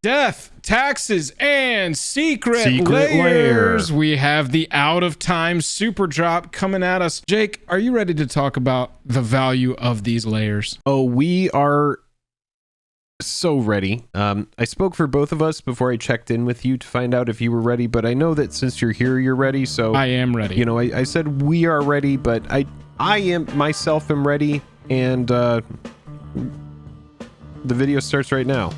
Death, taxes, and secret Lair. layers. We have the out of time super drop coming at us. Jake, are you ready to talk about the value of these layers? Oh, we are so ready. I spoke for both of us before I checked in with you to find out if you were ready, but I know that since you're here, you're ready. So I am ready. You know, I said we are ready, but I am myself am ready, and the video starts right now.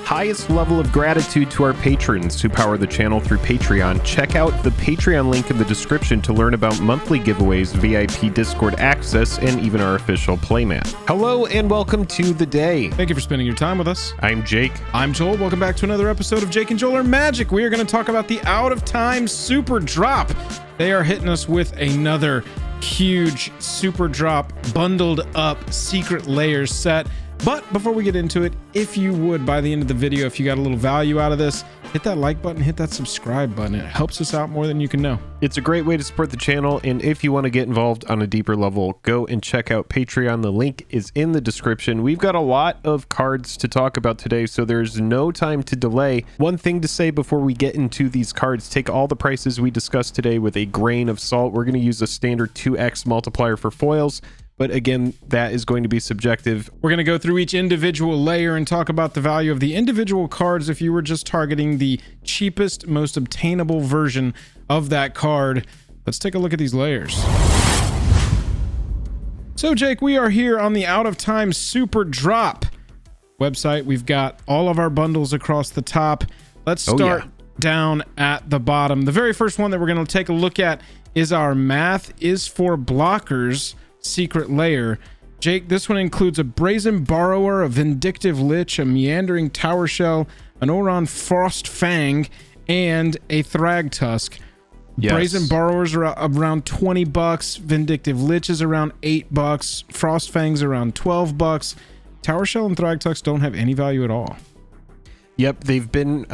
Highest level of gratitude to our patrons who power the channel through Patreon. Check out the Patreon link in the description to learn about monthly giveaways, VIP Discord access, and even our official playmat. Hello and welcome to the day. Thank you for spending your time with us. I'm Jake. I'm Joel. Welcome back to another episode of Jake and Joel Are Magic. We are going to talk about the out of time super drop. They are hitting us with another huge super drop bundled up Secret Lair set. But before we get into it, if you would, by the end of the video, if you got a little value out of this, hit that like button, hit that subscribe button. It helps us out more than you can know. It's a great way to support the channel, and if you want to get involved on a deeper level, go and check out Patreon. The link is in the description. We've got a lot of cards to talk about today, so there's no time to delay. One thing to say before we get into these cards, take all the prices we discussed today with a grain of salt. We're going to use a standard 2x multiplier for foils. But again, that is going to be subjective. We're going to go through each individual layer and talk about the value of the individual cards if you were just targeting the cheapest, most obtainable version of that card. Let's take a look at these layers. So, Jake, we are here on the Out of Time Super Drop website. We've got all of our bundles across the top. Let's start down at the bottom. The very first one that we're going to take a look at is our Math is for Blockers Secret Lair. Jake, this one includes a Brazen Borrower, a Vindictive Lich, a Meandering Tower Shell, an Oron Frost Fang, and a Thragtusk. Yes. Brazen Borrowers are around $20. Vindictive Lich is around $8. Frost Fangs around $12. Tower Shell and Thragtusk don't have any value at all. Yep, they've been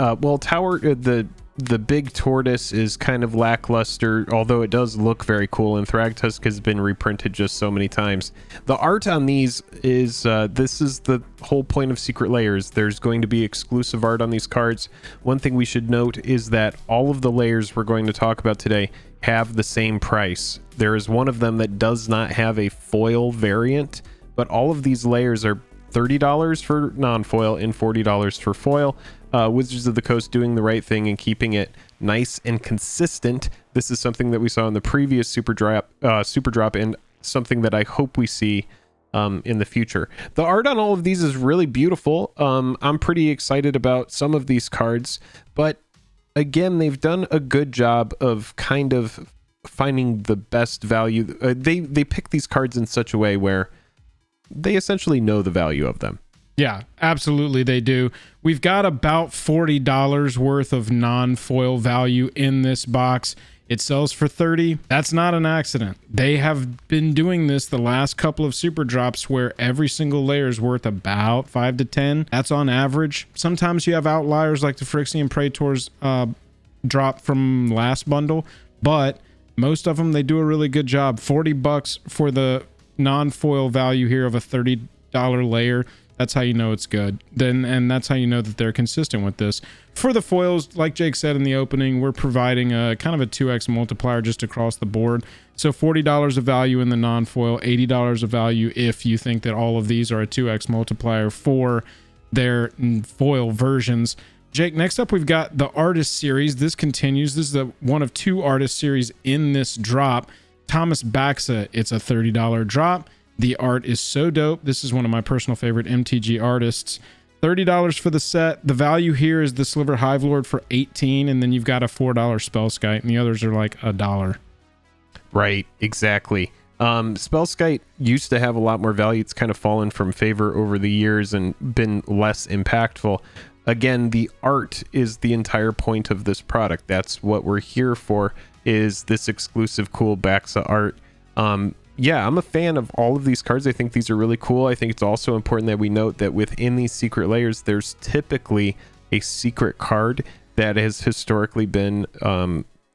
the big tortoise is kind of lackluster, although it does look very cool, and Thragtusk has been reprinted just so many times. The art on these is this is the whole point of Secret Layers. There's going to be exclusive art on these cards. One thing we should note is that all of the layers we're going to talk about today have the same price. There is one of them that does not have a foil variant, but all of these layers are $30 for non-foil and $40 for foil. Wizards of the Coast doing the right thing and keeping it nice and consistent. This is something that we saw in the previous super drop, and something that I hope we see in the future. The art on all of these is really beautiful. I'm pretty excited about some of these cards, but again, they've done a good job of kind of finding the best value. They pick these cards in such a way where they essentially know the value of them. Yeah, absolutely they do. We've got about $40 worth of non-foil value in this box. It sells for $30. That's not an accident. They have been doing this the last couple of super drops where every single layer is worth about 5 to 10. That's on average. Sometimes you have outliers like the Phyrexian Praetor's drop from last bundle, but most of them, they do a really good job. $40 for the non-foil value here of a $30 layer. That's how you know it's good. And that's how you know that they're consistent with this. For the foils, like Jake said in the opening, we're providing a kind of a 2x multiplier just across the board. So $40 of value in the non-foil, $80 of value if you think that all of these are a 2x multiplier for their foil versions. Jake, next up we've got the Artist Series. This continues. This is one of two Artist Series in this drop. Thomas Baxa, it's a $30 drop. The art is so dope. This is one of my personal favorite MTG artists. $30 for the set. The value here is the Sliver Hive Lord for $18, and then you've got a $4 Spellskite, and the others are like $1. Right, exactly. Spellskite used to have a lot more value. It's kind of fallen from favor over the years and been less impactful. Again, the art is the entire point of this product. That's what we're here for, is this exclusive cool Baxa art. Yeah, I'm a fan of all of these cards. I think these are really cool. I think it's also important that we note that within these secret layers, there's typically a secret card that has historically been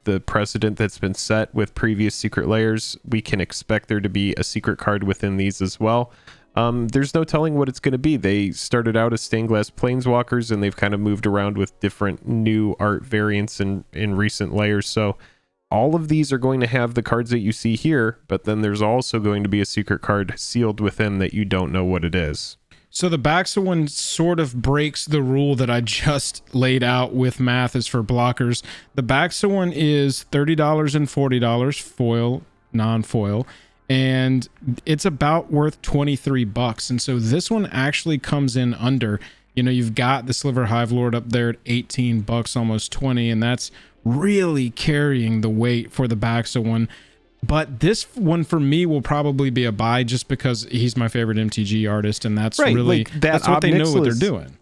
the precedent that's been set with previous Secret Lairs, we can expect there to be a secret card within these as well. There's no telling what it's going to be. They started out as stained glass planeswalkers, and they've kind of moved around with different new art variants in recent layers. So all of these are going to have the cards that you see here, but then there's also going to be a secret card sealed within that you don't know what it is. So the Baxa one sort of breaks the rule that I just laid out with math is for blockers. The Baxa one is $30 and $40 foil, non-foil, and it's about worth $23. And so this one actually comes in under. You know, you've got the Sliver Hive Lord up there at $18, almost 20, and that's really carrying the weight for the Baxa one. But this one for me will probably be a buy just because he's my favorite MTG artist, and that's right, really like that's what they know what they're doing.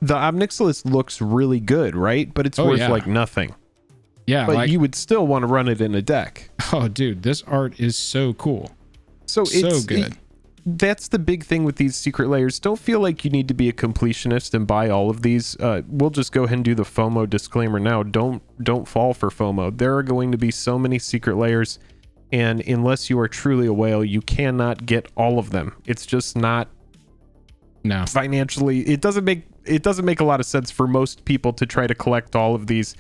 The Obnixilis looks really good, right? But it's worth like nothing. Yeah, but you would still want to run it in a deck. Oh, dude, this art is so cool. So it's so good. That's the big thing with these Secret Lairs. Don't feel like you need to be a completionist and buy all of these. We'll just go ahead and do the FOMO disclaimer now. Don't fall for FOMO. There are going to be so many Secret Lairs, and unless you are truly a whale, you cannot get all of them. It's just not financially. It doesn't make a lot of sense for most people to try to collect all of these.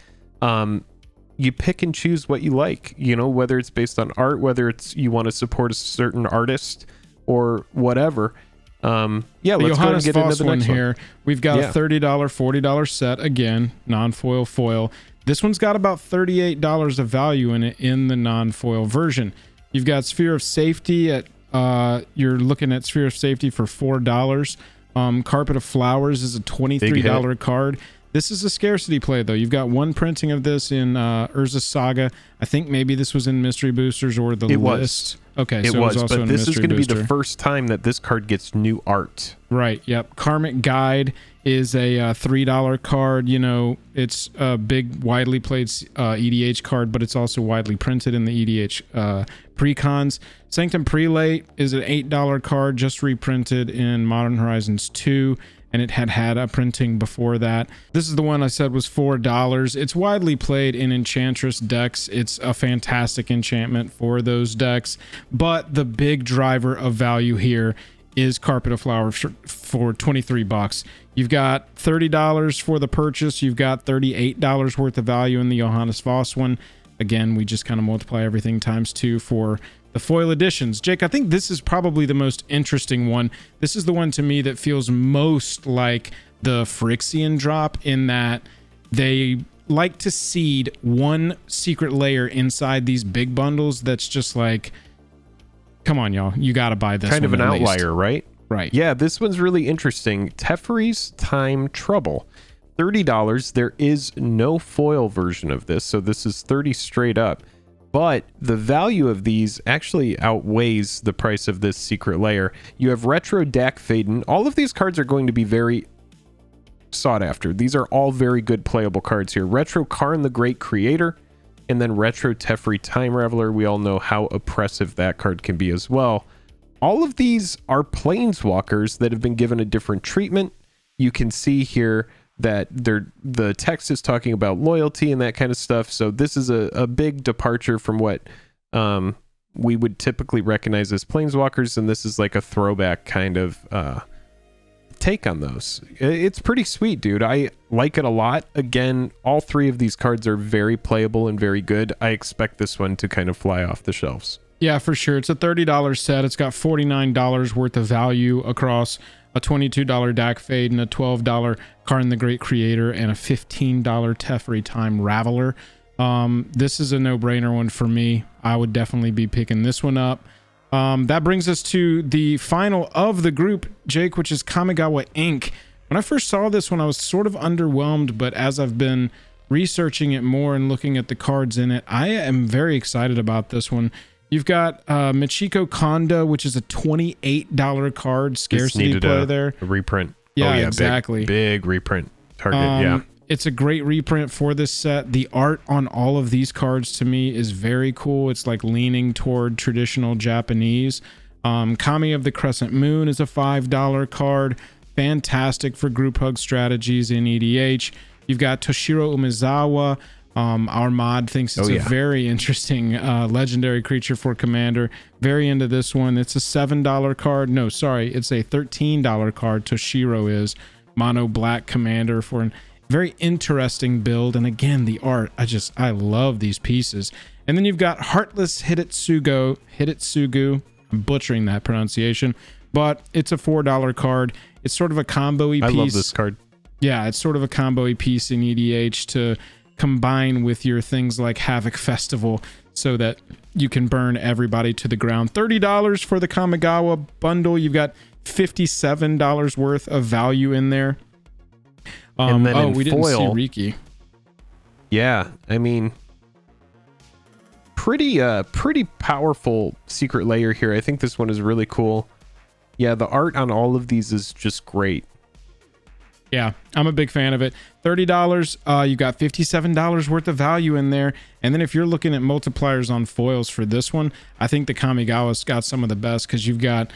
You pick and choose what you like, you know, whether it's based on art, whether it's you want to support a certain artist or whatever. Let's go and get into the next one here. We've got a $30, $40 set, again, non-foil foil. This one's got about $38 of value in it in the non-foil version. You've got Sphere of Safety at you're looking at Sphere of Safety for $4. Carpet of Flowers is a $23 card. This is a scarcity play, though. You've got one printing of this in Urza Saga. I think maybe this was in Mystery Boosters or the list. Okay, it so was, it was also but this is going to be the first time that this card gets new art. Right, yep. Karmic Guide is a $3 card. You know, it's a big, widely played EDH card, but it's also widely printed in the EDH precons. Sanctum Prelate is an $8 card, just reprinted in Modern Horizons 2. And it had a printing before that. This is the one I said was $4. It's widely played in Enchantress decks. It's a fantastic enchantment for those decks. But the big driver of value here is Carpet of Flowers for $23. You've got $30 for the purchase. You've got $38 worth of value in the Johannes Voss one. Again, we just kind of multiply everything times 2 for the foil editions. Jake, I think this is probably the most interesting one. This is the one to me that feels most like the Phyrexian drop in that they like to seed one secret layer inside these big bundles that's just like, come on, y'all. You got to buy this kind one of an at least. outlier, right? Right. Yeah, this one's really interesting. Teferi's Time Trouble. $30. There is no foil version of this, so this is $30 straight up. But the value of these actually outweighs the price of this Secret Lair. You have Retro Dak Faden. All of these cards are going to be very sought after. These are all very good playable cards here. Retro Karn the Great Creator, and then Retro Teferi Time Raveler. We all know how oppressive that card can be as well. All of these are planeswalkers that have been given a different treatment. You can see here that the text is talking about loyalty and that kind of stuff. So this is a big departure from what we would typically recognize as planeswalkers, and this is like a throwback kind of take on those. It's pretty sweet, dude. I like it a lot. Again, all three of these cards are very playable and very good. I expect this one to kind of fly off the shelves. Yeah, for sure. It's a $30 set. It's got $49 worth of value across a $22 Dak Fade and a $12 Karn the Great Creator and a $15 Teferi Time Raveler. This is a no-brainer one for me. I would definitely be picking this one up. That brings us to the final of the group, Jake, which is Kamigawa Inc. When I first saw this one, I was sort of underwhelmed, but as I've been researching it more and looking at the cards in it, I am very excited about this one. You've got Michiko Konda, which is a $28 card, scarcity play there. A reprint. Yeah, exactly. Big reprint target, yeah. It's a great reprint for this set. The art on all of these cards to me is very cool. It's like leaning toward traditional Japanese. Kami of the Crescent Moon is a $5 card. Fantastic for group hug strategies in EDH. You've got Toshiro Umezawa, Our mod thinks it's a very interesting legendary creature for Commander. Very into this one. It's a $7 card. No, sorry, it's a $13 card. Toshiro is mono black Commander for a very interesting build. And again, the art, I love these pieces. And then you've got Heartless Hitotsugu. I'm butchering that pronunciation, but it's a $4 card. It's sort of a combo-y piece. I love this card. Yeah, it's sort of a combo-y piece in EDH to combine with your things like Havoc Festival so that you can burn everybody to the ground. $30 for the Kamigawa bundle. You've got $57 worth of value in there. And then we didn't see Riki. Yeah, I mean, pretty powerful Secret Lair here. I think this one is really cool. Yeah, the art on all of these is just great. Yeah, I'm a big fan of it. $30, you got $57 worth of value in there. And then if you're looking at multipliers on foils for this one, I think the Kamigawa's got some of the best because you've got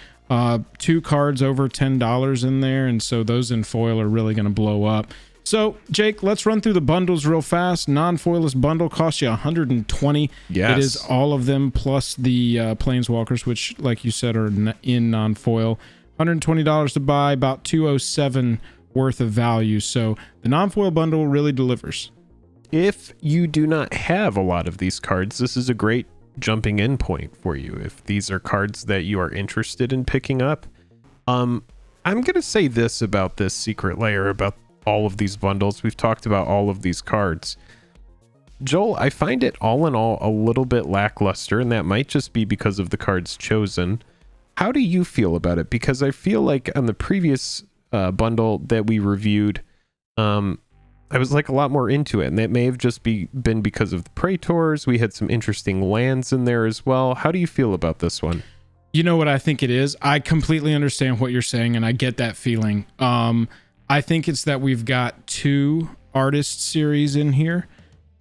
2 cards over $10 in there. And so those in foil are really going to blow up. So, Jake, let's run through the bundles real fast. Non-foilless bundle costs you $120. Yes. It is all of them plus the Planeswalkers, which, like you said, are in non-foil. $120 to buy, about $207 worth of value. So the non-foil bundle really delivers. If you do not have a lot of these cards, this is a great jumping in point for you. If these are cards that you are interested in picking up, I'm going to say this about this Secret Lair, about all of these bundles. We've talked about all of these cards. Joel, I find it all in all a little bit lackluster, and that might just be because of the cards chosen. How do you feel about it? Because I feel like on the previous bundle that we reviewed, I was like a lot more into it, and that may have just been because of the Praetors. We had some interesting lands in there as well. How do you feel about this one? You know what I think it is? I completely understand what you're saying, and I get that feeling. I think it's that we've got 2 artist series in here,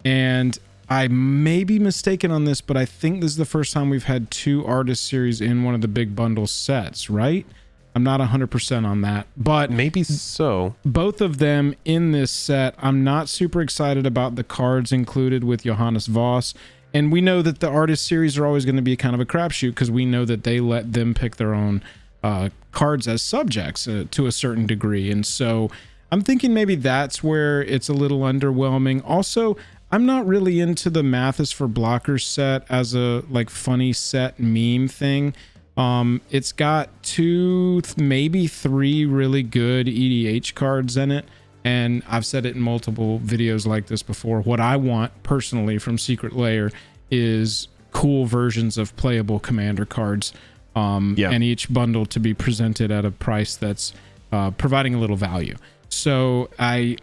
and I may be mistaken on this, but I think this is the first time we've had 2 artist series in one of the big bundle sets, right? I'm not 100% on that, but maybe so. Both of them in this set, I'm not super excited about the cards included with Johannes Voss. And we know that the artist series are always going to be kind of a crapshoot because we know that they let them pick their own cards as subjects to a certain degree. And so I'm thinking maybe that's where it's a little underwhelming. Also, I'm not really into the Mathis for Blockers set as a like funny set meme thing. It's got 2, maybe 3 really good EDH cards in it. And I've said it in multiple videos like this before. What I want personally from Secret Lair is cool versions of playable Commander cards. And each bundle to be presented at a price that's providing a little value. So I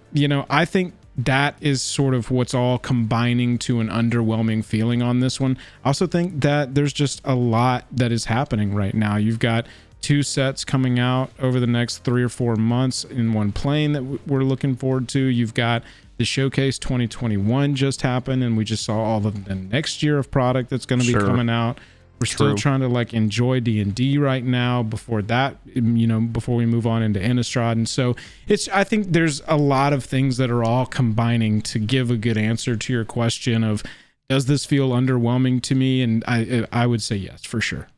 think that is sort of what's all combining to an underwhelming feeling on this one. I also think that there's just a lot that is happening right now. You've got 2 sets coming out over the next 3 or 4 months in one plane that we're looking forward to. You've got the Showcase 2021 just happened, and we just saw all of the next year of product that's going to be coming out. We're still trying to like enjoy D&D right now before that, before we move on into Innistrad. And so I think there's a lot of things that are all combining to give a good answer to your question of, does this feel underwhelming to me? And I would say yes, for sure.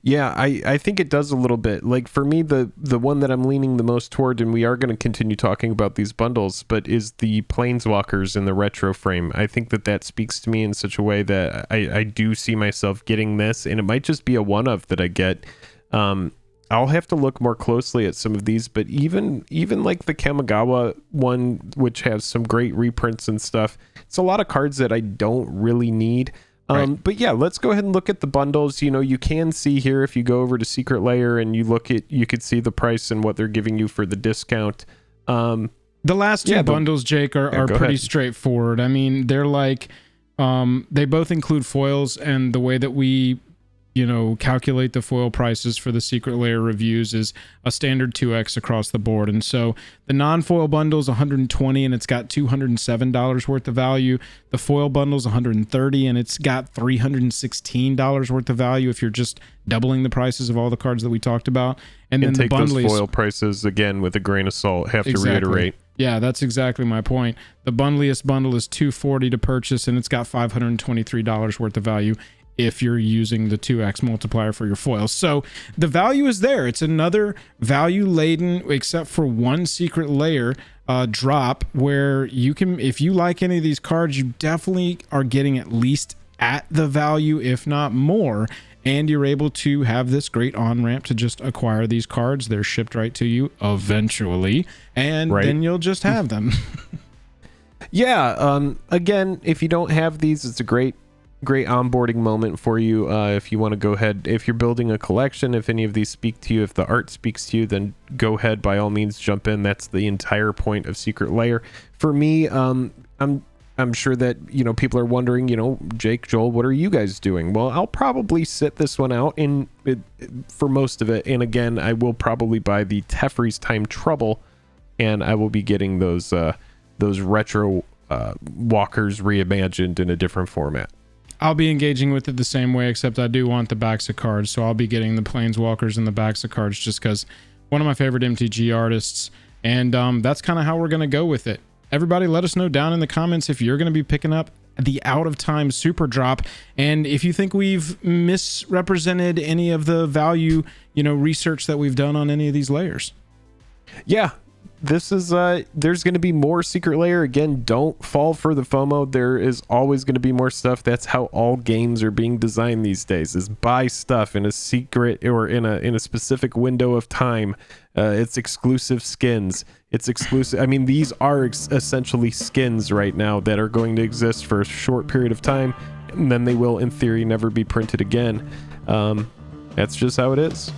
Yeah, I think it does a little bit. Like for me, the one that I'm leaning the most toward, and we are going to continue talking about these bundles, but is the Planeswalkers in the retro frame. I think that speaks to me in such a way that I do see myself getting this, and it might just be a one-of that I get. I'll have to look more closely at some of these, but even like the Kamigawa one, which has some great reprints and stuff, it's a lot of cards that I don't really need. Right. But yeah, let's go ahead and look at the bundles. You can see here, if you go over to Secret Lair and you could see the price and what they're giving you for the discount. The last 2 bundles, Jake, are pretty straightforward. I mean, they're like, they both include foils, and the way that we calculate the foil prices for the Secret Lair reviews is a standard 2x across the board. And so the non-foil bundle is $120 and it's got $207 worth of value. The foil bundle is $130 and it's got $316 worth of value if you're just doubling the prices of all the cards that we talked about. And then take the bundles, those foil prices again with a grain of salt. Have to reiterate. Yeah, that's exactly my point. The bundliest bundle is $240 to purchase, and it's got $523 worth of value if you're using the 2x multiplier for your foils. So the value is there. It's another value laden, except for one Secret Lair drop, where you can, if you like any of these cards, you definitely are getting at least at the value, if not more. And you're able to have this great on-ramp to just acquire these cards. They're shipped right to you eventually, and then you'll just have them. Yeah, again, if you don't have these, it's a great onboarding moment for you. If you want to go ahead, if you're building a collection, if any of these speak to you, if the art speaks to you, then go ahead, by all means, jump in. That's the entire point of Secret Lair. For me, I'm sure that, you know, people are wondering, you know, Jake, Joel, what are you guys doing? Well, I'll probably sit this one out for most of it. And again, I will probably buy the Teferi's Time Trouble, and I will be getting those retro walkers reimagined in a different format. I'll be engaging with it the same way, except I do want the backs of cards. So I'll be getting the Planeswalkers and the backs of cards just because one of my favorite MTG artists. And that's kind of how we're going to go with it. Everybody, let us know down in the comments if you're going to be picking up the Out of Time Superdrop, and if you think we've misrepresented any of the value, you know, research that we've done on any of these layers. Yeah, this is there's going to be more Secret Lair. Again, don't fall for the FOMO. There is always going to be more stuff. That's how all games are being designed these days, is buy stuff in a secret or in a specific window of time. It's exclusive skins. It's exclusive. I mean, these are essentially skins right now that are going to exist for a short period of time, and then they will, in theory, never be printed again. That's just how it is.